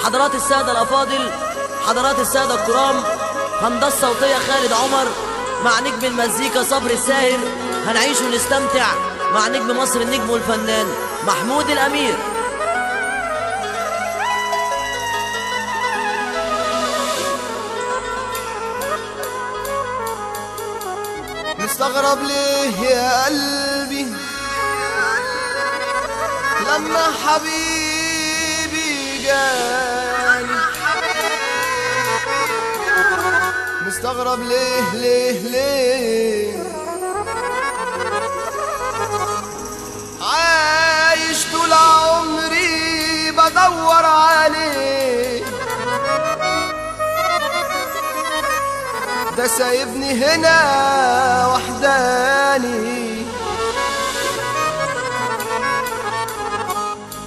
حضرات السادة الأفاضل، حضرات السادة الكرام، هندسة صوتية خالد عمر مع نجم المزيكا صبري الساهر. هنعيش ونستمتع مع نجم مصر النجم والفنان محمود الأمير. مستغرب ليه يا قلبي لما حبيبي جاني؟ مستغرب ليه ليه عايش طول عمري بدور عليه، ده سايبني هنا وحداني.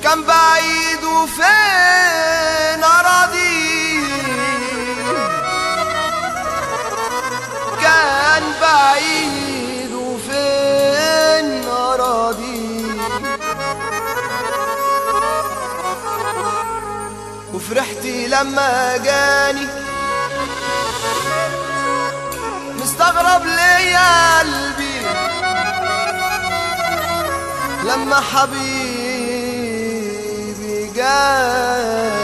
كان بعيد وفين أراضي، كان بعيد وفين أراضي، وفرحتي لما جاني. مستغرب ليه يا قلبي لما حبيبي جاني؟